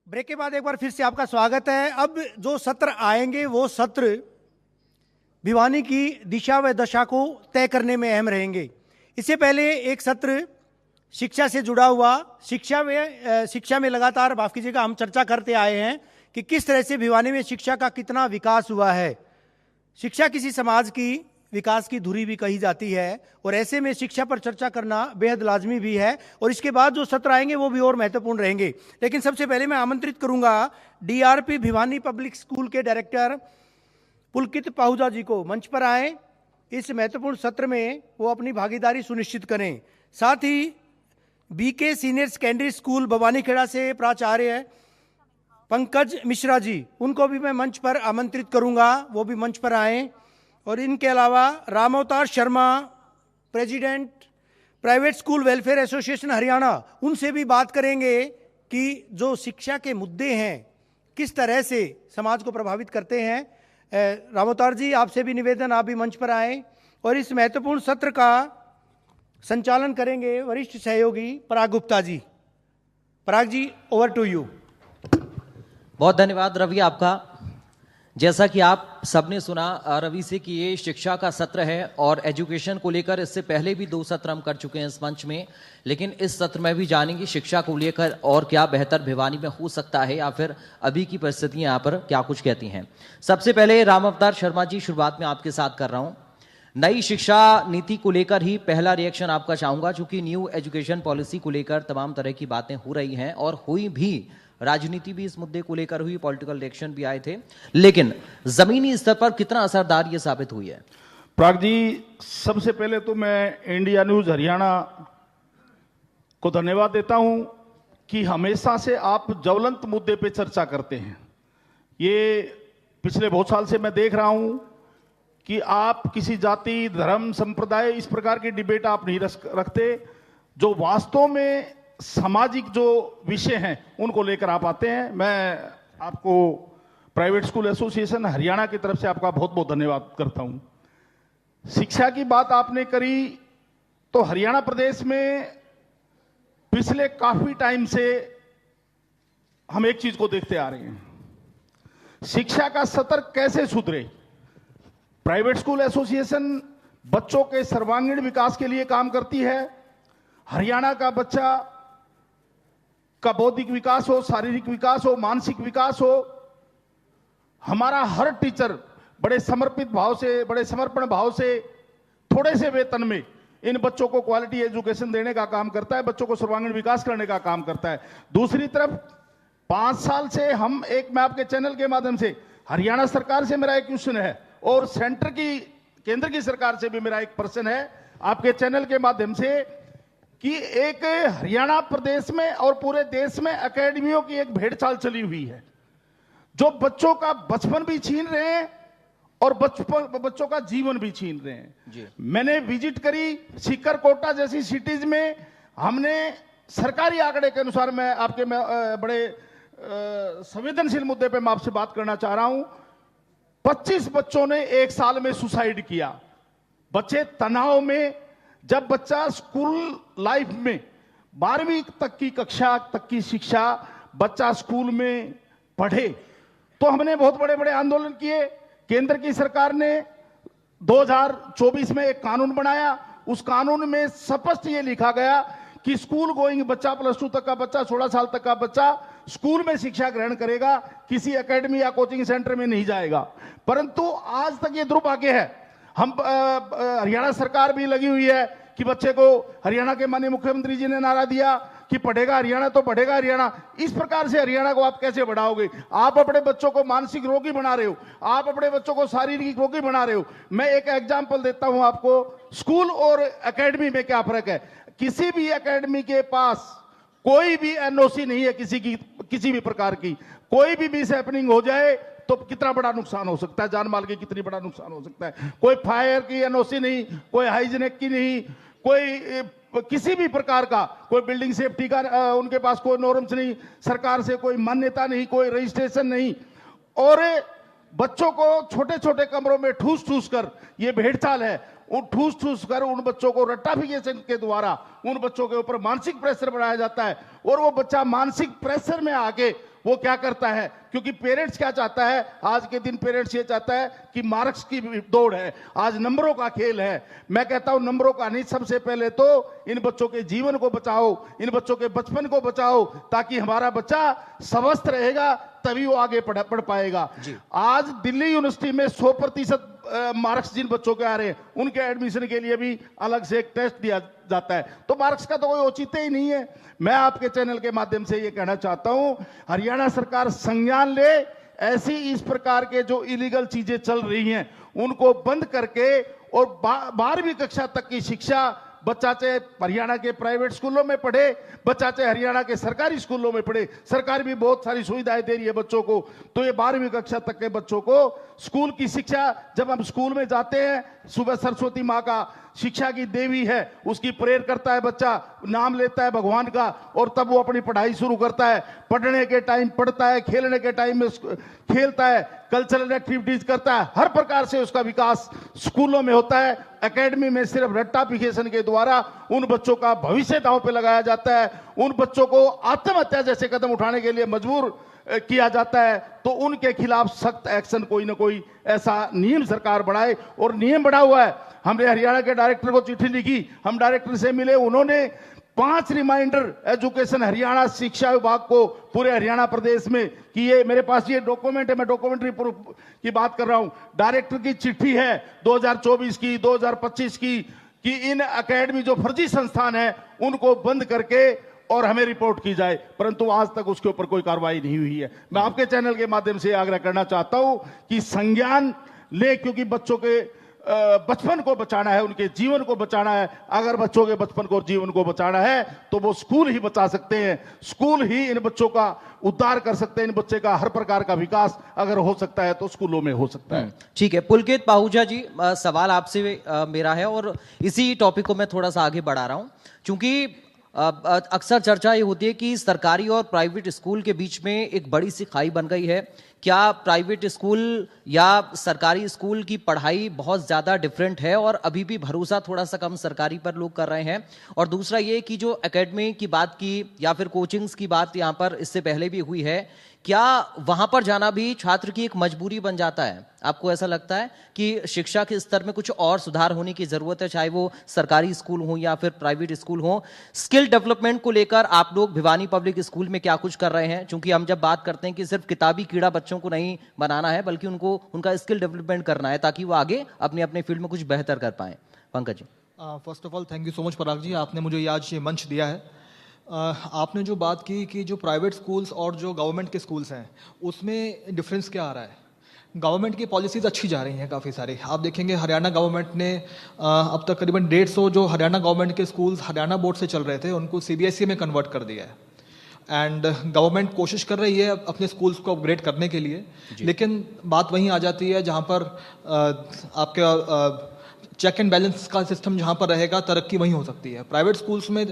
Break के बाद एक बार फिर से आपका स्वागत है। अब जो सत्र आएंगे वो सत्र भिवानी की दिशा व दशा को तय करने में अहम रहेंगे। इससे पहले एक सत्र शिक्षा से जुड़ा हुआ, शिक्षा में लगातार माफ कीजिएगा हम चर्चा करते आए हैं कि किस तरह से भिवानी में शिक्षा का कितना विकास हुआ है। शिक्षा किसी समाज की विकास की धुरी भी कही जाती है और ऐसे में शिक्षा पर चर्चा करना बेहद लाजमी भी है और इसके बाद जो सत्र आएंगे वो भी और महत्वपूर्ण रहेंगे। लेकिन सबसे पहले मैं आमंत्रित करूंगा डीआरपी भिवानी पब्लिक स्कूल के डायरेक्टर पुलकित पाहुजा जी को मंच पर आए। इस महत्वपूर्ण सत्र में वो अपनी भागीदारी सुनिश्चित करें। साथ ही BK senior secondary school Bhawanikheda से प्राचार्य पंकज मिश्रा जी, उनको भी मैं मंच पर आमंत्रित करूंगा, वो भी मंच पर आएं। और इनके अलावा Ramavatar Sharma, president private school welfare association Haryana, उनसे भी बात करेंगे कि जो शिक्षा के मुद्दे हैं किस तरह से समाज को प्रभावित करते हैं। रामअवतार जी, आपसे भी निवेदन, आप भी मंच पर आएं। और इस महत्वपूर्ण सत्र का संचालन करेंगे वरिष्ठ सहयोगी पराग गुप्ता जी। पराग जी, ओवर टू यू। बहुत धन्यवाद रवि आपका। जैसा कि आप सबने सुना रवि से कि ये शिक्षा का सत्र है और एजुकेशन को लेकर इससे पहले भी 2 सत्र हम कर चुके हैं इस मंच में, लेकिन इस सत्र में भी जानेंगे शिक्षा को लेकर और क्या बेहतर भिवानी में हो सकता है या फिर अभी की परिस्थितियां यहाँ पर क्या कुछ कहती हैं। सबसे पहले रामअवतार शर्मा जी, शुरुआत में आपके साथ कर रहा हूँ। नई शिक्षा नीति को लेकर ही पहला रिएक्शन आपका चाहूंगा, चूंकि न्यू एजुकेशन पॉलिसी को लेकर तमाम तरह की बातें हो रही हैं और हुई भी, राजनीति भी इस मुद्दे को लेकर हुई, पॉलिटिकल रिएक्शन भी आए थे, लेकिन जमीनी स्तर पर कितना असरदार ये साबित हुई है? प्राग जी, सबसे पहले तो मैं इंडिया न्यूज हरियाणा को धन्यवाद देता हूं कि हमेशा से आप ज्वलंत मुद्दे पे चर्चा करते हैं। ये पिछले बहुत साल से मैं देख रहा हूं कि आप किसी जाति, धर्म, संप्रदाय, इस प्रकार की डिबेट आप नहीं रखते। जो वास्तव में सामाजिक जो विषय हैं उनको लेकर आप आते हैं। मैं आपको प्राइवेट स्कूल एसोसिएशन हरियाणा की तरफ से आपका बहुत बहुत धन्यवाद करता हूं। शिक्षा की बात आपने करी तो हरियाणा प्रदेश में पिछले काफी टाइम से हम एक चीज को देखते आ रहे हैं, शिक्षा का स्तर कैसे सुधरे। प्राइवेट स्कूल एसोसिएशन बच्चों के सर्वांगीण विकास के लिए काम करती है। हरियाणा का बच्चा का बौद्धिक विकास हो, शारीरिक विकास हो, मानसिक विकास हो, हमारा हर टीचर बड़े समर्पित भाव से, बड़े समर्पण भाव से, थोड़े से वेतन में इन बच्चों को क्वालिटी एजुकेशन देने का काम करता है, बच्चों को सर्वांगीण विकास करने का काम करता है। दूसरी तरफ 5 साल से हम मैं आपके चैनल के माध्यम से हरियाणा सरकार से मेरा एक क्वेश्चन है और केंद्र की सरकार से भी मेरा एक प्रश्न है आपके चैनल के माध्यम से कि एक हरियाणा प्रदेश में और पूरे देश में एकेडमियों की एक भेड़चाल चली हुई है जो बच्चों का बचपन भी छीन रहे हैं और बच्चों का जीवन भी छीन रहे हैं। मैंने विजिट करी सीकर, कोटा जैसी सिटीज में। हमने सरकारी आंकड़े के अनुसार, मैं आपके बड़े संवेदनशील मुद्दे पे मैं आपसे बात करना चाह रहा हूं, 25 बच्चों ने 1 साल में सुसाइड किया। बच्चे तनाव में, जब बच्चा स्कूल लाइफ में 12वीं तक की कक्षा तक की शिक्षा बच्चा स्कूल में पढ़े, तो हमने बहुत बड़े बड़े आंदोलन किए। केंद्र की सरकार ने 2024 में एक कानून बनाया। उस कानून में स्पष्ट ये लिखा गया कि स्कूल गोइंग बच्चा, +2 तक का बच्चा, 16 साल तक का बच्चा स्कूल में शिक्षा ग्रहण करेगा, किसी एकेडमी या कोचिंग सेंटर में नहीं जाएगा। परंतु आज तक ये दुर्भाग्य है, हम हरियाणा सरकार भी लगी हुई है कि बच्चे को, हरियाणा के माननीय मुख्यमंत्री जी ने नारा दिया कि पढ़ेगा हरियाणा तो बढ़ेगा हरियाणा। इस प्रकार से हरियाणा को आप कैसे बढ़ाओगे? आप अपने बच्चों को मानसिक रोगी बना रहे हो, आप अपने बच्चों को शारीरिक रोगी बना रहे हो। मैं एक एग्जांपल देता हूं आपको, स्कूल और एकेडमी में क्या फर्क है। किसी भी एकेडमी के पास कोई भी एनओसी नहीं है, किसी भी प्रकार की। कोई भी मिस हैपनिंग हो जाए तो कितना बड़ा नुकसान हो सकता है, जान माल की कितनी बड़ा नुकसान हो सकता है। कोई फायर की एनओसी नहीं, कोई हाइजीनिक की नहीं, कोई किसी भी प्रकार का, कोई बिल्डिंग सेफ्टी का उनके पास कोई नॉर्म्स नहीं, सरकार से कोई मान्यता नहीं, कोई रजिस्ट्रेशन नहीं। और बच्चों को छोटे छोटे कमरों में ठूस ठूस कर, ये भेड़चाल है, ठूस ठूस कर उन बच्चों को रट्टाफिकेशन के द्वारा उन बच्चों के ऊपर मानसिक प्रेशर बनाया जाता है और वो बच्चा मानसिक प्रेशर में आके वो क्या करता है, क्योंकि पेरेंट्स क्या चाहता है, आज के दिन पेरेंट्स ये चाहता है कि मार्क्स की दौड़ है, आज नंबरों का खेल है। मैं कहता हूं नंबरों का नहीं, सबसे पहले तो इन बच्चों के जीवन को बचाओ, इन बच्चों के बचपन को बचाओ, ताकि हमारा बच्चा स्वस्थ रहेगा, तभी वो आगे पढ़ पाएगा। आज दिल्ली यूनिवर्सिटी में 100% मार्क्स जिन बच्चों के आ रहे हैं, उनके एडमिशन के लिए भी अलग से एक टेस्ट दिया जाता है, तो मार्क्स का तो कोई औचित्य ही नहीं है। मैं आपके चैनल के माध्यम से ये कहना चाहता हूं, हरियाणा सरकार संज्ञान ले, ऐसी इस प्रकार के जो इलीगल चीजें चल रही हैं उनको बंद करके, और 12वीं कक्षा तक की शिक्षा बच्चा चाहे हरियाणा के प्राइवेट स्कूलों में पढ़े, बच्चा चाहे हरियाणा के सरकारी स्कूलों में पढ़े, सरकार भी बहुत सारी सुविधाएं दे रही है बच्चों को, तो ये 12वीं कक्षा तक के बच्चों को स्कूल की शिक्षा, जब हम स्कूल में जाते हैं, सुबह सरस्वती माँ का शिक्षा की देवी है, उसकी प्रेयर करता है बच्चा, नाम लेता है भगवान का, और तब वो अपनी पढ़ाई शुरू करता है। पढ़ने के टाइम पढ़ता है, खेलने के टाइम में खेलता है, कल्चरल एक्टिविटीज करता है, हर प्रकार से उसका विकास स्कूलों में होता है। एकेडमी में सिर्फ रट्टाफिकेशन के द्वारा उन बच्चों का भविष्य दांव पे लगाया जाता है, उन बच्चों को आत्महत्या जैसे कदम उठाने के लिए मजबूर किया जाता है, तो उनके खिलाफ सख्त एक्शन कोई ना कोई ऐसा नियम सरकार बढ़ाए, और नियम बढ़ा हुआ है। हमने हरियाणा के डायरेक्टर को चिट्ठी लिखी, हम डायरेक्टर से मिले, उन्होंने 5 रिमाइंडर एजुकेशन हरियाणा शिक्षा विभाग को पूरे हरियाणा प्रदेश में, कि ये मेरे पास ये डॉक्यूमेंट है, मैं डॉक्यूमेंट्री प्रूफ की बात कर रहा हूं, डायरेक्टर की चिट्ठी है 2024 की, 2025 की, कि इन एकेडमी जो फर्जी संस्थान है उनको बंद करके और हमें रिपोर्ट की जाए, परंतु आज तक उसके ऊपर कोई कार्रवाई नहीं हुई है। मैं आपके चैनल के माध्यम से आग्रह करना चाहता हूं कि संज्ञान ले, क्योंकि बच्चों के बचपन को बचाना है, उनके जीवन को बचाना है। अगर बच्चों के बचपन को और जीवन को बचाना है तो वो स्कूल ही बचा सकते हैं, स्कूल ही इन बच्चों का उद्धार कर सकते हैं, इन बच्चे का हर प्रकार का विकास अगर हो सकता है तो स्कूलों में हो सकता है। ठीक है, पुलकित पाहूजा जी, सवाल आपसे मेरा है, और इसी टॉपिक को मैं थोड़ा सा आगे बढ़ा रहा हूं, क्योंकि अक्सर चर्चा ये होती है कि सरकारी और प्राइवेट स्कूल के बीच में एक बड़ी सी खाई बन गई है। क्या प्राइवेट स्कूल या सरकारी स्कूल की पढ़ाई बहुत ज़्यादा डिफरेंट है, और अभी भी भरोसा थोड़ा सा कम सरकारी पर लोग कर रहे हैं? और दूसरा ये कि जो एकेडमी की बात की या फिर कोचिंग्स की बात यहाँ पर इससे पहले भी हुई है, क्या वहाँ पर जाना भी छात्र की एक मजबूरी बन जाता है? आपको ऐसा लगता है कि शिक्षा के स्तर में कुछ और सुधार होने की ज़रूरत है, चाहे वो सरकारी स्कूल हो या फिर प्राइवेट स्कूल हो? स्किल डेवलपमेंट को लेकर आप लोग भिवानी पब्लिक स्कूल में क्या कुछ कर रहे हैं? क्योंकि हम जब बात करते हैं कि सिर्फ किताबी कीड़ा बच्चों को नहीं बनाना है, बल्कि उनको उनका स्किल डेवलपमेंट करना है, ताकि वो आगे अपने अपने फील्ड में कुछ बेहतर कर पाएँ। Pankaj ji. First of all thank you so much Parag ji, आपने मुझे ये आज ये मंच दिया है। आपने जो बात की कि जो प्राइवेट स्कूल्स और जो गवर्नमेंट के स्कूल्स हैं उसमें डिफरेंस क्या आ रहा है। गवर्नमेंट की पॉलिसीज़ अच्छी जा रही हैं काफ़ी सारी। आप देखेंगे हरियाणा गवर्नमेंट ने अब तक करीबन 150 जो हरियाणा गवर्नमेंट के स्कूल्स हरियाणा बोर्ड से चल रहे थे उनको CBSE में कन्वर्ट कर दिया है। एंड गवर्नमेंट कोशिश कर रही है अपने स्कूल्स को अपग्रेड करने के लिए, लेकिन बात वहीं आ जाती है जहाँ पर आपके चेक एंड बैलेंस का सिस्टम जहाँ पर रहेगा तरक्की वहीं हो सकती है। प्राइवेट स्कूल्स में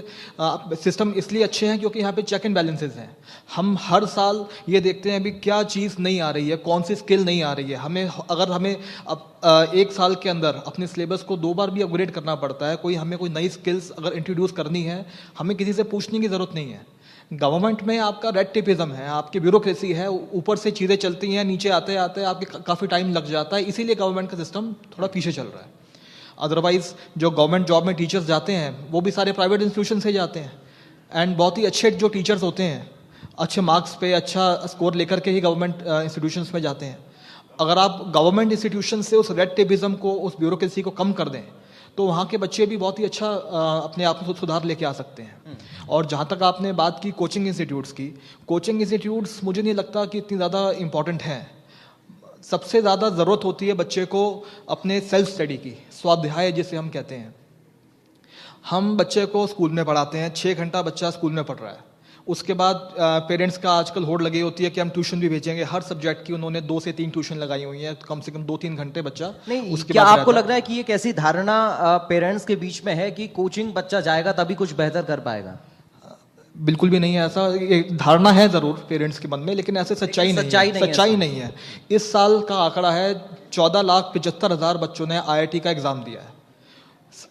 सिस्टम इसलिए अच्छे हैं क्योंकि यहाँ पे चेक एंड बैलेंसेस हैं। हम हर साल ये देखते हैं अभी क्या चीज़ नहीं आ रही है, कौन सी स्किल नहीं आ रही है। हमें एक साल के अंदर अपने सिलेबस को 2 बार भी अपग्रेड करना पड़ता है। हमें कोई नई स्किल्स अगर इंट्रोड्यूस करनी है, हमें किसी से पूछने की ज़रूरत नहीं है। गवर्नमेंट में आपका रेड टेपिज्म है, आपकी ब्यूरोक्रेसी है, ऊपर से चीज़ें चलती हैं, नीचे आते आते आपके काफ़ी टाइम लग जाता है, इसीलिए गवर्नमेंट का सिस्टम थोड़ा पीछे चल रहा है। अदरवाइज जो गवर्नमेंट जॉब में टीचर्स जाते हैं वो भी सारे प्राइवेट इंस्टीट्यूशन से जाते हैं, एंड बहुत ही अच्छे जो टीचर्स होते हैं अच्छे मार्क्स पे अच्छा स्कोर लेकर के ही गवर्नमेंट इंस्टीट्यूशंस में जाते हैं। अगर आप गवर्नमेंट इंस्टीट्यूशन से उस रेड टेपिज्म को, उस ब्यूरोक्रेसी को कम कर दें तो वहाँ के बच्चे भी बहुत ही अच्छा अपने आप में सुधार लेके आ सकते हैं। और जहाँ तक आपने बात की कोचिंग इंस्टीट्यूट्स की, कोचिंग इंस्टीट्यूट्स मुझे नहीं लगता कि इतनी ज़्यादा इंपॉर्टेंट हैं। सबसे ज़्यादा ज़रूरत होती है बच्चे को अपने सेल्फ स्टडी की, स्वाध्याय जिसे हम कहते हैं। हम बच्चे को स्कूल में पढ़ाते हैं, 6 घंटा बच्चा स्कूल में पढ़ रहा है, उसके बाद पेरेंट्स का आजकल होड़ लगी होती है कि हम ट्यूशन भी भेजेंगे। हर सब्जेक्ट की उन्होंने 2 से 3 ट्यूशन लगाई हुई है, कम से कम 2-3 घंटे बच्चा नहीं। उसके क्या बाद आपको लग रहा है कि ये कैसी धारणा पेरेंट्स के बीच में है कि कोचिंग बच्चा जाएगा तभी कुछ बेहतर कर पाएगा? बिल्कुल भी नहीं है ऐसा। एक धारणा है ज़रूर पेरेंट्स के मन में, लेकिन ऐसे सच्चाई नहीं है। इस साल का आंकड़ा है 14,75,000 बच्चों ने IIT का एग्ज़ाम दिया है।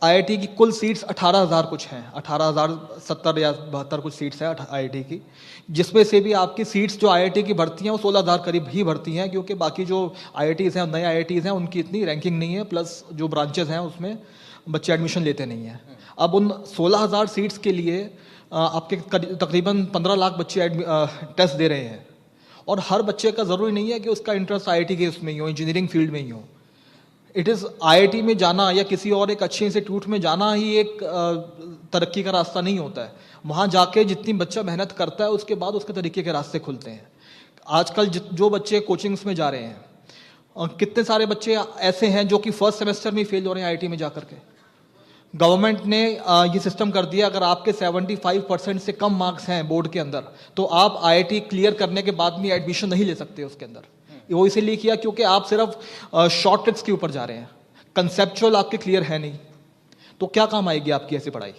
आईआईटी की कुल सीट्स 18,000 कुछ हैं, 18,070 या 72 कुछ सीट्स हैं आईआईटी की, जिसमें से भी आपकी सीट्स जो आईआईटी की भर्ती हैं वो 16,000 करीब ही भर्ती हैं, क्योंकि बाकी जो आईआईटीज़ हैं, नए आईआईटीज़ हैं, उनकी इतनी रैंकिंग नहीं है, प्लस जो ब्रांचेस हैं उसमें बच्चे एडमिशन लेते नहीं हैं। अब उन 16,000 सीट्स के लिए आपके तकरीबन 15 लाख बच्चे टेस्ट दे रहे हैं, और हर बच्चे का ज़रूरी नहीं है कि उसका इंटरेस्ट आईआईटी के उसमें ही हो, इंजीनियरिंग फील्ड में ही हो। इट इज़ आईआईटी में जाना या किसी और एक अच्छे इंस्टीट्यूट में जाना ही एक तरक्की का रास्ता नहीं होता है। वहाँ जाके जितनी बच्चा मेहनत करता है उसके बाद उसके तरीके के रास्ते खुलते हैं। आजकल जो बच्चे कोचिंग्स में जा रहे हैं, कितने सारे बच्चे ऐसे हैं जो कि फर्स्ट सेमेस्टर में फेल हो रहे हैं आईआईटी में जा करके। गवर्नमेंट ने ये सिस्टम कर दिया, अगर आपके 75% से कम मार्क्स हैं बोर्ड के अंदर तो आप आईआईटी क्लियर करने के बाद भी एडमिशन नहीं ले सकते उसके अंदर। वो इसीलिए किया क्योंकि आप सिर्फ शॉर्ट ट्रिक्स के ऊपर जा रहे हैं, कंसेप्चुअल आपके क्लियर है नहीं, तो क्या काम आएगी आपकी ऐसी पढ़ाई।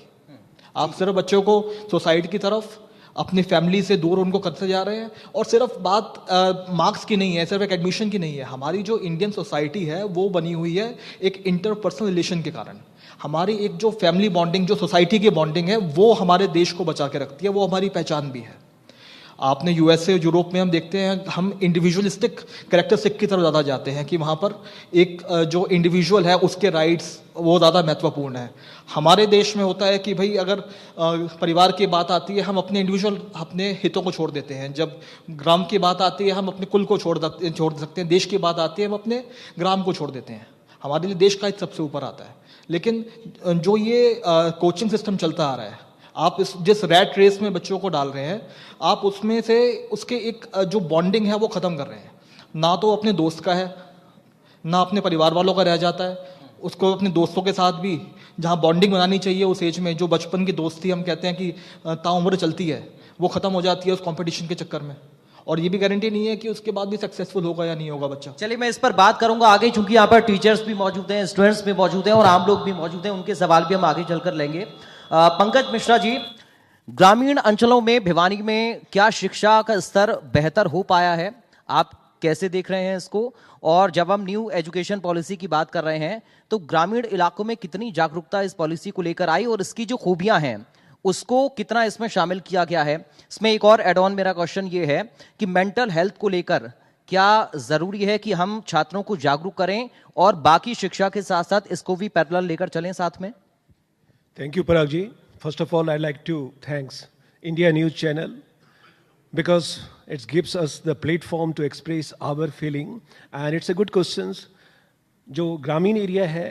आप सिर्फ बच्चों को सोसाइटी की तरफ, अपनी फैमिली से दूर उनको करते जा रहे हैं। और सिर्फ बात मार्क्स की नहीं है, सिर्फ एक एडमिशन की नहीं है। हमारी जो इंडियन सोसाइटी है वो बनी हुई है एक इंटरपर्सनल रिलेशन के कारण। हमारी एक जो फैमिली बॉन्डिंग, जो सोसाइटी की बॉन्डिंग है, वो हमारे देश को बचा के रखती है, वो हमारी पहचान भी है। आपने यूएसए, यूरोप में हम देखते हैं, हम इंडिविजुअलिस्टिक कैरेक्टरिस्टिक की तरफ ज़्यादा जाते हैं कि वहाँ पर एक जो इंडिविजुअल है उसके राइट्स वो ज़्यादा महत्वपूर्ण है। हमारे देश में होता है कि भाई अगर परिवार की बात आती है हम अपने इंडिविजुअल, अपने हितों को छोड़ देते हैं। जब ग्राम की बात आती है हम अपने कुल को छोड़ सकते हैं। देश की बात आती है हम अपने ग्राम को छोड़ देते हैं। हमारे लिए देश का हित सबसे ऊपर आता है। लेकिन जो ये कोचिंग सिस्टम चलता आ रहा है, आप जिस रैट रेस में बच्चों को डाल रहे हैं, आप उसमें से उसके एक जो बॉन्डिंग है वो ख़त्म कर रहे हैं। ना तो अपने दोस्त का है, ना अपने परिवार वालों का रह जाता है। उसको अपने दोस्तों के साथ भी जहाँ बॉन्डिंग बनानी चाहिए उस एज में, जो बचपन की दोस्ती हम कहते हैं कि ताउम्र चलती है, वो ख़त्म हो जाती है उस कंपटीशन के चक्कर में। और ये भी गारंटी नहीं है कि उसके बाद भी सक्सेसफुल होगा या नहीं होगा बच्चा। चलिए मैं इस पर बात करूंगा आगे, चूंकि यहाँ पर टीचर्स भी मौजूद हैं, स्टूडेंट्स भी मौजूद हैं और आम लोग भी मौजूद हैं, उनके सवाल भी हम आगे चलकर लेंगे। पंकज मिश्रा जी, ग्रामीण अंचलों में भिवानी में क्या शिक्षा का स्तर बेहतर हो पाया है, आप कैसे देख रहे हैं इसको? और जब हम न्यू एजुकेशन पॉलिसी की बात कर रहे हैं तो ग्रामीण इलाकों में कितनी जागरूकता इस पॉलिसी को लेकर आई और इसकी जो खूबियां हैं उसको कितना इसमें शामिल किया गया है? इसमें एक और एड ऑन मेरा क्वेश्चन ये है कि मेंटल हेल्थ को लेकर क्या जरूरी है कि हम छात्रों को जागरूक करें और बाकी शिक्षा के साथ साथ इसको भी पैरेलल लेकर चलें साथ में? Thank you, Parag ji. First of all, I'd like to thanks India News Channel because it gives us the platform to express our feeling and it's a good questions. जो ग्रामीण एरिया है,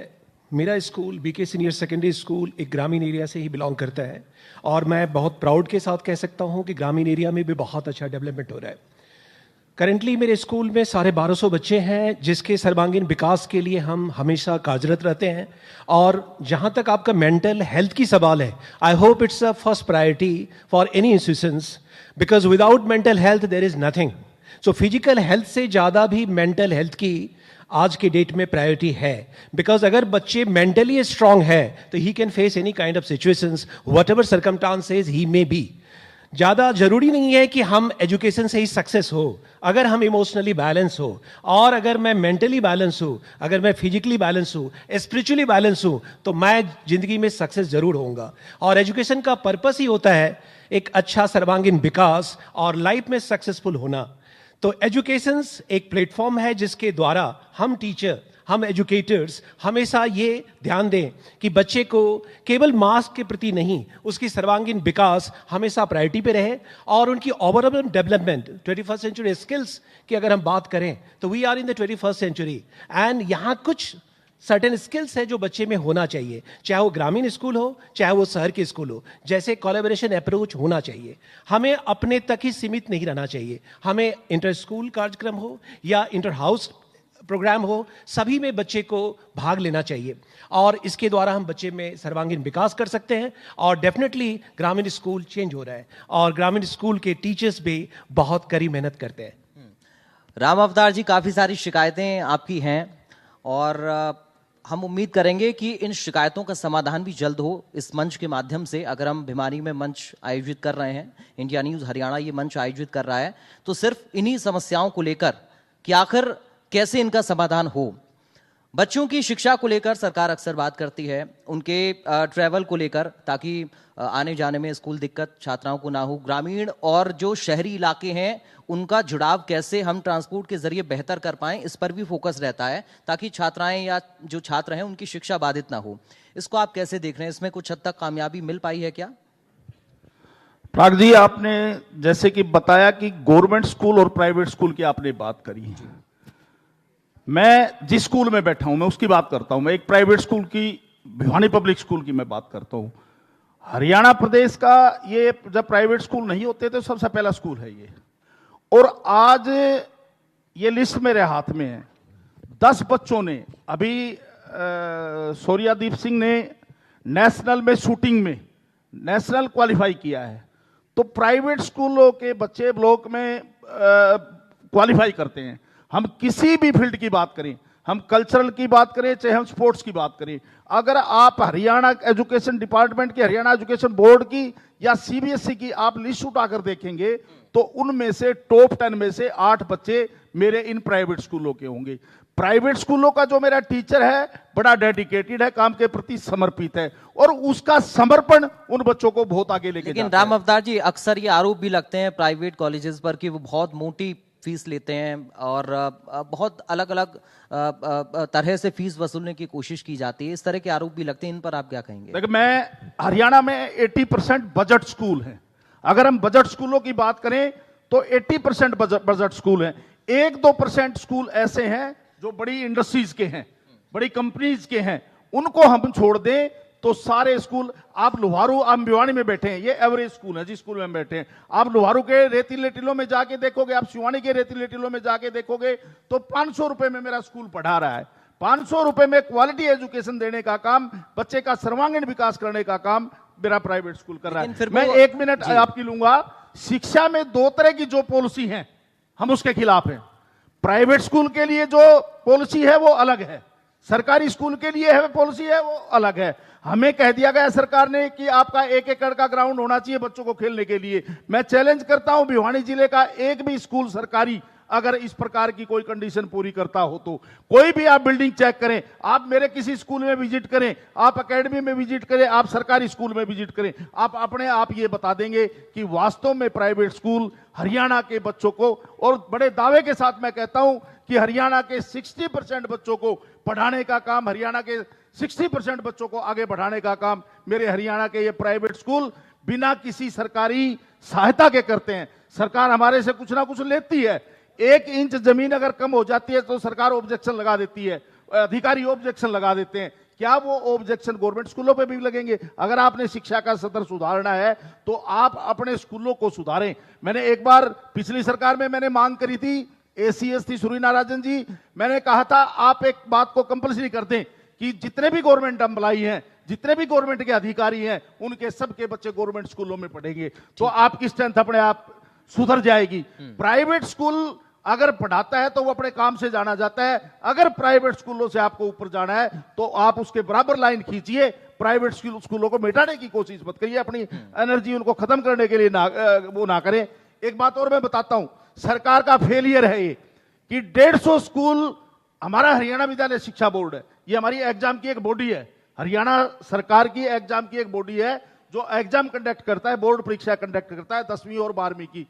मेरा school BK senior secondary school एक ग्रामीण area से ही belong करता है और मैं बहुत प्राउड के साथ कह सकता हूँ कि ग्रामीण एरिया में भी बहुत अच्छा डेवलपमेंट हो रहा है। करेंटली मेरे स्कूल में 1250 बच्चे हैं जिसके सर्वांगीण विकास के लिए हम हमेशा कार्यरत रहते हैं। और जहाँ तक आपका मेंटल हेल्थ की सवाल है, I hope it's a first priority for any institutions because without mental health there is nothing. So physical health से ज़्यादा भी मेंटल हेल्थ की आज के डेट में प्रायोरिटी है। बिकॉज अगर बच्चे मेंटली स्ट्रांग है तो he can face any kind of situations what ever circumstances he may be. ज़्यादा जरूरी नहीं है कि हम एजुकेशन से ही सक्सेस हो। अगर हम इमोशनली बैलेंस हो और अगर मैं मेंटली बैलेंस हूँ, अगर मैं फिजिकली बैलेंस हूँ, स्पिरिचुअली बैलेंस हूँ, तो मैं जिंदगी में सक्सेस जरूर होऊंगा। और एजुकेशन का पर्पस ही होता है एक अच्छा सर्वांगीण विकास और लाइफ में सक्सेसफुल होना। तो एजुकेशन एक प्लेटफॉर्म है जिसके द्वारा हम टीचर, हम एजुकेटर्स हमेशा ये ध्यान दें कि बच्चे को केवल मार्क्स के प्रति नहीं, उसकी सर्वांगीण विकास हमेशा प्रायोरिटी पे रहे और उनकी overall development 21st century skills की अगर हम बात करें तो we are in the 21st century and यहाँ कुछ सर्टेन स्किल्स है जो बच्चे में होना चाहिए, चाहे वो ग्रामीण स्कूल हो चाहे वो शहर के स्कूल हो। जैसे कोलैबोरेशन अप्रोच होना चाहिए, हमें अपने तक ही सीमित नहीं रहना चाहिए। हमें इंटर स्कूल कार्यक्रम हो या इंटर हाउस प्रोग्राम हो, सभी में बच्चे को भाग लेना चाहिए और इसके द्वारा हम बच्चे में सर्वांगीण विकास कर सकते हैं। और डेफिनेटली ग्रामीण स्कूल चेंज हो रहा है और ग्रामीण स्कूल के टीचर्स भी बहुत कड़ी मेहनत करते हैं। राम अवतार जी, काफ़ी सारी शिकायतें आपकी हैं और हम उम्मीद करेंगे कि इन शिकायतों का समाधान भी जल्द हो इस मंच के माध्यम से। अगर हम भिवानी में मंच आयोजित कर रहे हैं, इंडिया न्यूज़ हरियाणा ये मंच आयोजित कर रहा है, तो सिर्फ इन्हीं समस्याओं को लेकर कि आखिर कैसे इनका समाधान हो। बच्चों की शिक्षा को लेकर सरकार अक्सर बात करती है, उनके ट्रैवल को लेकर, ताकि आने जाने में स्कूल दिक्कत छात्राओं को ना हो। ग्रामीण और जो शहरी इलाके हैं उनका जुड़ाव कैसे हम ट्रांसपोर्ट के जरिए बेहतर कर पाएं, इस पर भी फोकस रहता है, ताकि छात्राएं या जो छात्र हैं उनकी शिक्षा बाधित ना हो। इसको आप कैसे देख रहे हैं? इसमें कुछ हद तक कामयाबी मिल पाई है क्या? प्राग जी, आपने जैसे कि बताया कि गवर्नमेंट स्कूल और प्राइवेट स्कूल की आपने बात करी। मैं जिस स्कूल में बैठा हूं मैं उसकी बात करता हूं। मैं एक प्राइवेट स्कूल की, भिवानी पब्लिक स्कूल की मैं बात करता हूं। हरियाणा प्रदेश का ये जब प्राइवेट स्कूल नहीं होते तो सबसे पहला स्कूल है ये। और आज ये लिस्ट मेरे हाथ में है। 10 बच्चों ने, अभी सूर्यादीप सिंह ने नेशनल में शूटिंग में नेशनल क्वालिफाई किया है। तो प्राइवेट स्कूलों के बच्चे ब्लॉक में क्वालिफाई करते हैं। हम किसी भी फील्ड की बात करें, हम कल्चरल की बात करें, चाहे हम स्पोर्ट्स की बात करें, अगर आप हरियाणा एजुकेशन डिपार्टमेंट की, हरियाणा एजुकेशन बोर्ड की या सीबीएसई की आप लिस्ट उठाकर देखेंगे तो उनमें से टॉप 10 में से 8 बच्चे मेरे इन प्राइवेट स्कूलों के होंगे। प्राइवेट स्कूलों का जो मेरा टीचर है बड़ा डेडिकेटेड है, काम के प्रति समर्पित है और उसका समर्पण उन बच्चों को बहुत आगे लेके लेकिन जाता है। राम अवतार जी, अक्सर ये आरोप भी लगते हैं प्राइवेट कॉलेजेस पर कि वो बहुत मोटी फीस लेते हैं और बहुत अलग अलग तरह से फीस वसूलने की कोशिश की जाती है। इस तरह के आरोप भी लगते हैं, इन पर आप क्या कहेंगे? देखिए, मैं हरियाणा में 80% बजट स्कूल है। अगर हम बजट स्कूलों की बात करें तो 80% बजट स्कूल हैं। 1-2% स्कूल ऐसे हैं जो बड़ी इंडस्ट्रीज के हैं, बड़ी कंपनीज के हैं, उनको हम छोड़ दें तो सारे स्कूल, आप लुहारू, आप भिवानी में बैठे हैं, ये एवरेज स्कूल है जिस स्कूल में हम बैठे हैं। आप लुहारू के रेतीले टीलों में जाके देखोगे, आप शिवानी के रेतीले टीलों में जाके देखोगे तो 500 रुपए में मेरा स्कूल पढ़ा रहा है। 500 रुपए में क्वालिटी एजुकेशन देने का काम, बच्चे का सर्वांगीण विकास करने का काम मेरा प्राइवेट स्कूल कर रहा है। मैं 1 मिनट आपकी लूंगा। शिक्षा में 2 तरह की जो पॉलिसी है हम उसके खिलाफ हैं। प्राइवेट स्कूल के लिए जो पॉलिसी है वो अलग है, सरकारी स्कूल के लिए है पॉलिसी है वो अलग है। हमें कह दिया गया सरकार ने कि आपका 1 एकड़ का ग्राउंड होना चाहिए बच्चों को खेलने के लिए। मैं चैलेंज करता हूं, भिवानी जिले का एक भी स्कूल सरकारी अगर इस प्रकार की कोई कंडीशन पूरी करता हो तो कोई भी आप बिल्डिंग चेक करें, आप मेरे किसी स्कूल में विजिट करें, आप एकेडमी में विजिट करें, आप सरकारी स्कूल में विजिट करें, आप अपने आप ये बता देंगे कि वास्तव में प्राइवेट स्कूल हरियाणा के बच्चों को, और बड़े दावे के साथ मैं कहता हूं कि हरियाणा के 60% बच्चों को पढ़ाने का काम, हरियाणा के 60% बच्चों को आगे बढ़ाने का काम मेरे हरियाणा के ये प्राइवेट स्कूल बिना किसी सरकारी सहायता के करते हैं। सरकार हमारे से कुछ ना कुछ लेती है। 1 इंच जमीन अगर कम हो जाती है तो सरकार ऑब्जेक्शन लगा देती है, अधिकारी ऑब्जेक्शन लगा देते हैं। क्या वो ऑब्जेक्शन गवर्नमेंट स्कूलों पे भी लगेंगे? अगर आपने शिक्षा का स्तर सुधारना है तो आप अपने स्कूलों को सुधारें। मैंने एक बार पिछली सरकार में मैंने मांग करी थी, एसीएस थी सूर्यनारायण जी, मैंने कहा था आप एक बात को कंपलसरी कर दें कि जितने भी गवर्नमेंट एम्प्लॉई हैं, जितने भी गवर्नमेंट के अधिकारी हैं, उनके सबके बच्चे गवर्नमेंट स्कूलों में पढ़ेंगे तो आपकी स्ट्रेंथ अपने आप सुधर जाएगी। प्राइवेट स्कूल अगर पढ़ाता है तो वो अपने काम से जाना जाता है। अगर प्राइवेट स्कूलों से आपको ऊपर जाना है तो आप उसके बराबर लाइन खींचिए। प्राइवेट स्कूलों को मिटाने की कोशिश मत करिए, अपनी एनर्जी उनको खत्म करने के लिए वो ना करें। एक बात और मैं बताता हूं, सरकार का फेलियर है ये कि 150 स्कूल, हमारा हरियाणा विद्यालय शिक्षा बोर्ड है, ये हमारी एग्जाम की एक बॉडी है, हरियाणा सरकार की एग्जाम की एक बॉडी है जो एग्जाम कंडक्ट करता है, बोर्ड परीक्षा कंडक्ट करता है 10वीं और 12वीं की।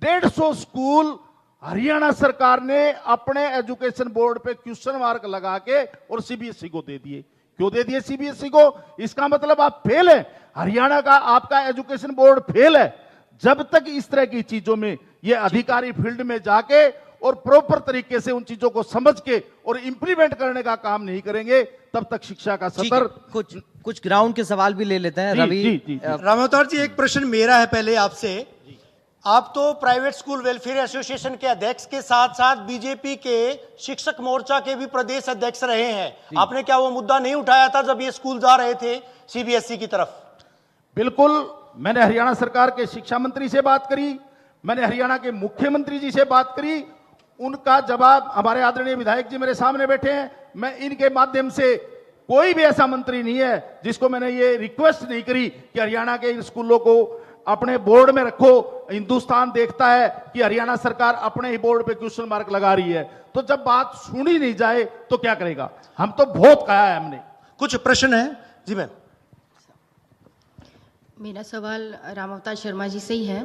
150 स्कूल हरियाणा सरकार ने अपने एजुकेशन बोर्ड पे क्वेश्चन मार्क लगा के और सीबीएसई को दे दिए। क्यों दे दिए सीबीएसई को? इसका मतलब आप फेल है, हरियाणा का आपका एजुकेशन बोर्ड फेल है। जब तक इस तरह की चीजों में ये अधिकारी फील्ड में जाके और प्रॉपर तरीके से उन चीजों को समझ के और इंप्लीमेंट करने का काम नहीं करेंगे तब तक शिक्षा का स्तर। कुछ ग्राउंड के सवाल भी ले लेते हैं। रवि, रामावतार जी, एक प्रश्न मेरा है पहले आपसे। आप तो प्राइवेट स्कूल वेलफेयर एसोसिएशन के अध्यक्ष के साथ साथ बीजेपी के शिक्षक मोर्चा के भी प्रदेश अध्यक्ष रहे हैं। आपने क्या वो मुद्दा नहीं उठाया था जब ये स्कूल जा रहे थे सीबीएसई की तरफ? बिल्कुल, मैंने हरियाणा सरकार के शिक्षा मंत्री से बात करी, मैंने हरियाणा के मुख्यमंत्री जी से बात करी। उनका जवाब, हमारे आदरणीय विधायक जी मेरे सामने बैठे हैं, मैं इनके माध्यम से, कोई भी ऐसा मंत्री नहीं है जिसको मैंने ये रिक्वेस्ट नहीं करी कि हरियाणा के इन स्कूलों को अपने बोर्ड में रखो। हिंदुस्तान देखता है कि हरियाणा सरकार अपने ही बोर्ड पे क्वेश्चन मार्क लगा रही है, तो जब बात सुनी नहीं जाए तो क्या करेगा? हम तो बहुत कहा है हमने। कुछ प्रश्न है जी मैम। मेरा सवाल राम अवतार शर्मा जी से ही है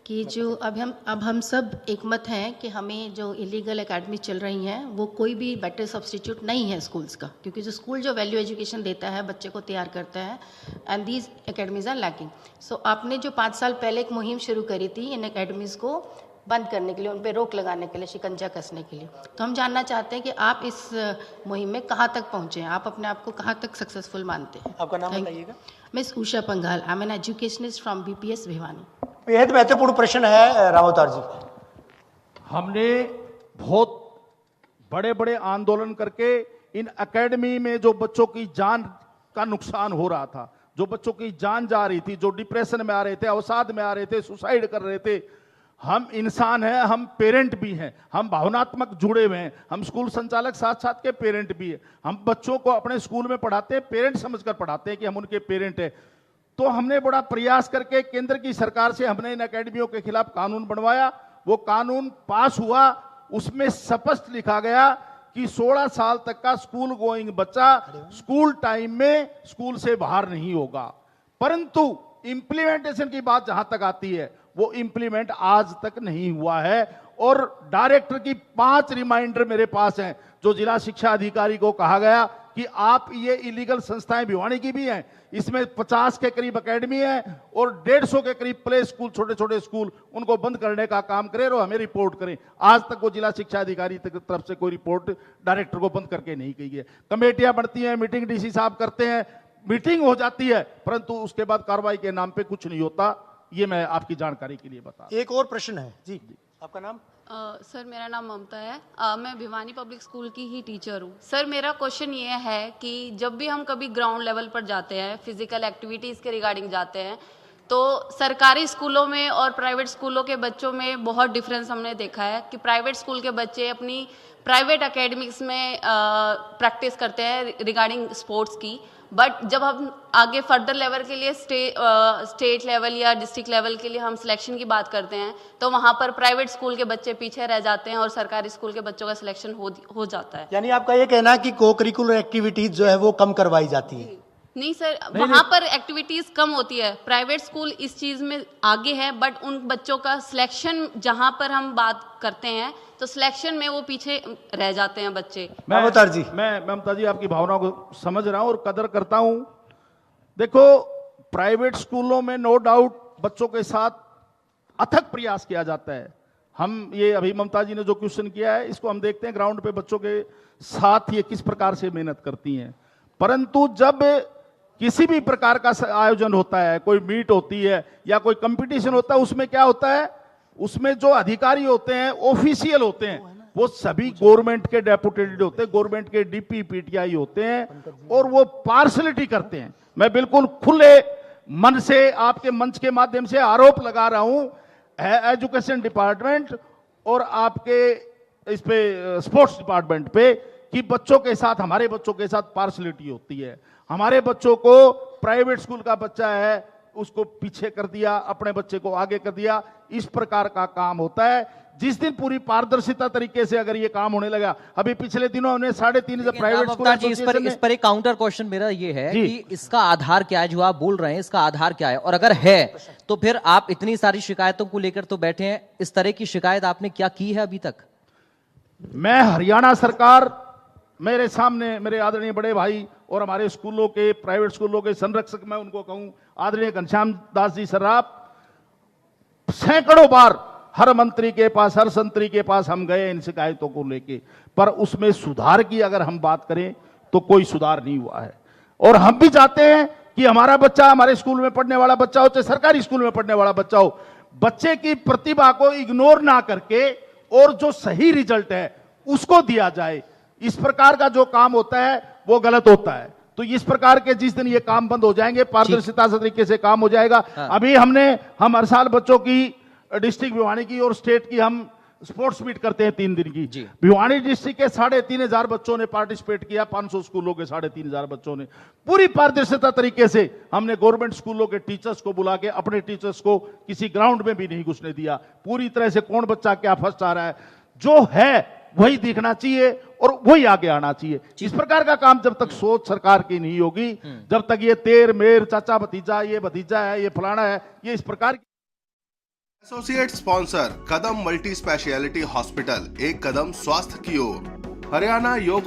कि जो अब हम सब एकमत हैं कि हमें जो इलीगल एकेडमी चल रही हैं वो कोई भी बेटर सब्स्टिट्यूट नहीं है स्कूल्स का, क्योंकि जो स्कूल जो वैल्यू एजुकेशन देता है, बच्चे को तैयार करता है, and these academies are lacking. So आपने जो 5 साल पहले एक मुहिम शुरू करी थी इन एकेडमीज को बंद करने के लिए, उन पर रोक लगाने के लिए, शिकंजा कसने के लिए, तो हम जानना चाहते हैं कि आप इस मुहिम में कहाँ तक पहुँचे हैं, आप अपने आप को कहाँ तक सक्सेसफुल मानते हैं? आपका नाम Thank you. बताइएगा। Miss Usha Panghal, I am an educationist from BPS Bhiwani. बेहद महत्वपूर्ण प्रश्न है राम अवतार जी। हमने बहुत बड़े बड़े आंदोलन करके इन एकेडमी में जो बच्चों की जान का नुकसान हो रहा था, जो बच्चों की जान जा रही थी, जो डिप्रेशन में आ रहे थे, अवसाद में आ रहे थे, सुसाइड कर रहे थे, हम इंसान हैं, हम पेरेंट भी हैं, हम भावनात्मक जुड़े हुए हैं, हम स्कूल संचालक साथ साथ के पेरेंट भी हैं, हम बच्चों को अपने स्कूल में पढ़ाते हैं, पेरेंट समझकर पढ़ाते हैं कि हम उनके पेरेंट हैं। तो हमने बड़ा प्रयास करके केंद्र की सरकार से हमने इन एकेडमियों के खिलाफ कानून बनवाया। वो कानून पास हुआ, उसमें स्पष्ट लिखा गया कि 16 साल तक का स्कूल गोइंग बच्चा स्कूल टाइम में स्कूल से बाहर नहीं होगा। परंतु इंप्लीमेंटेशन की बात जहां तक आती है, वो इंप्लीमेंट आज तक नहीं हुआ है। और डायरेक्टर की 5 रिमाइंडर मेरे पास हैं, जो जिला शिक्षा अधिकारी को कहा गया कि आप ये इलीगल संस्थाएं भिवानी की भी हैं, इसमें 50 के करीब एकेडमी है और 150 के करीब प्ले स्कूल, छोटे छोटे स्कूल, उनको बंद करने का काम करें और हमें रिपोर्ट करें। आज तक वो जिला शिक्षा अधिकारी की तरफ से कोई रिपोर्ट डायरेक्टर को बंद करके नहीं की है। कमेटियां बढ़ती हैं, मीटिंग डीसी साहब करते हैं, मीटिंग हो जाती है, परंतु उसके बाद कार्रवाई के नाम पे कुछ नहीं होता। ये मैं आपकी जानकारी के लिए बता। एक और प्रश्न है जी, आपका नाम? सर मेरा नाम ममता है। मैं भिवानी पब्लिक स्कूल की ही टीचर हूँ। सर मेरा क्वेश्चन ये है कि जब भी हम कभी ग्राउंड लेवल पर जाते हैं, फिजिकल एक्टिविटीज़ के रिगार्डिंग जाते हैं, तो सरकारी स्कूलों में और प्राइवेट स्कूलों के बच्चों में बहुत डिफरेंस हमने देखा है कि प्राइवेट स्कूल के बच्चे अपनी प्राइवेट एकेडमिक्स में प्रैक्टिस करते हैं रिगार्डिंग स्पोर्ट्स की, बट जब हम आगे फर्दर लेवल के लिए स्टेट लेवल या डिस्ट्रिक्ट लेवल के लिए हम सिलेक्शन की बात करते हैं, तो वहाँ पर प्राइवेट स्कूल के बच्चे पीछे रह जाते हैं और सरकारी स्कूल के बच्चों का सिलेक्शन हो जाता है। यानी आपका ये कहना है कि को करिकुलर एक्टिविटीज जो है वो कम करवाई जाती है? नहीं सर, वहाँ पर एक्टिविटीज कम होती है। प्राइवेट स्कूल इस चीज में आगे है, बट उन बच्चों का सिलेक्शन जहाँ पर हम बात करते हैं तो सिलेक्शन में वो पीछे रह जाते हैं बच्चे। अवतार जी, मैं ममता जी आपकी भावनाओं को समझ रहा हूं और कदर करता हूं। देखो, प्राइवेट स्कूलों में नो डाउट बच्चों के साथ अथक प्रयास किया जाता है। हम ये अभी ममता जी ने जो क्वेश्चन किया है, इसको हम देखते हैं ग्राउंड पे बच्चों के साथ ये किस प्रकार से मेहनत करती हैं। परंतु जब किसी भी प्रकार का आयोजन होता है, कोई मीट होती है या कोई कंपटीशन होता है, उसमें क्या होता है, उसमें जो अधिकारी होते हैं, ऑफिशियल होते हैं, वो सभी गवर्नमेंट के डेपुटेटेड होते हैं, गवर्नमेंट के डीपी पीटीआई होते हैं और वो पार्शलिटी करते हैं। मैं बिल्कुल खुले मन से आपके मंच के माध्यम से आरोप लगा रहा हूं एजुकेशन डिपार्टमेंट और आपके इस पे स्पोर्ट्स डिपार्टमेंट पे कि बच्चों के साथ, हमारे बच्चों के साथ पार्शलिटी होती है। हमारे बच्चों को प्राइवेट स्कूल का बच्चा है उसको पीछे कर दिया, अपने बच्चे को आगे कर दिया, इस प्रकार का काम होता है। जिस दिन पूरी पारदर्शिता तरीके से अगर ये काम होने लगा, अभी पिछले दिनों हमने 3.5 प्राइवेट स्कूल इस पर एक काउंटर क्वेश्चन मेरा ये है कि इसका आधार क्या है, जो आप बोल रहे हैं इसका आधार क्या है, और अगर है तो फिर आप इतनी सारी शिकायतों को लेकर तो बैठे हैं, इस तरह की शिकायत आपने क्या की है अभी तक? मैं हरियाणा सरकार, मेरे सामने मेरे आदरणीय बड़े भाई और हमारे स्कूलों के, प्राइवेट स्कूलों के संरक्षक, मैं उनको कहूं आदरणीय घनश्याम दास जी सर्राफ, सैकड़ों बार हर मंत्री के पास, हर संतरी के पास हम गए इन शिकायतों को लेके, पर उसमें सुधार की अगर हम बात करें तो कोई सुधार नहीं हुआ है। और हम भी चाहते हैं कि हमारा बच्चा, हमारे स्कूल में पढ़ने वाला बच्चा हो, चाहे सरकारी स्कूल में पढ़ने वाला बच्चा हो, बच्चे की प्रतिभा को इग्नोर ना करके और जो सही रिजल्ट है उसको दिया जाए। इस प्रकार का जो काम होता है वो गलत होता है। तो इस प्रकार के जिस दिन ये काम बंद हो जाएंगे, पारदर्शिता से तरीके से काम हो जाएगा। अभी हम हर साल बच्चों की डिस्ट्रिक्ट भिवानी की और स्टेट की हम स्पोर्ट्स मीट करते हैं 3 दिन की। जी। भिवानी डिस्ट्रिक्ट के 3,500 बच्चों ने पार्टिसिपेट किया, 500 स्कूलों के 3,500 बच्चों ने। पूरी पारदर्शिता तरीके से हमने गवर्नमेंट स्कूलों के टीचर्स को बुला के, अपने टीचर्स को किसी ग्राउंड में भी नहीं घुसने दिया। पूरी तरह से कौन बच्चा क्या फर्स्ट आ रहा है, जो है वही दिखना चाहिए और वही आगे आना चाहिए। इस प्रकार का काम जब तक सोच सरकार की नहीं होगी, जब तक ये तेर मेर चाचा भतीजा, ये भतीजा है, ये फलाना है, ये इस प्रकार की। एसोसिएट स्पॉन्सर कदम मल्टी स्पेशलिटी हॉस्पिटल, एक कदम स्वास्थ्य की ओर। हरियाणा योग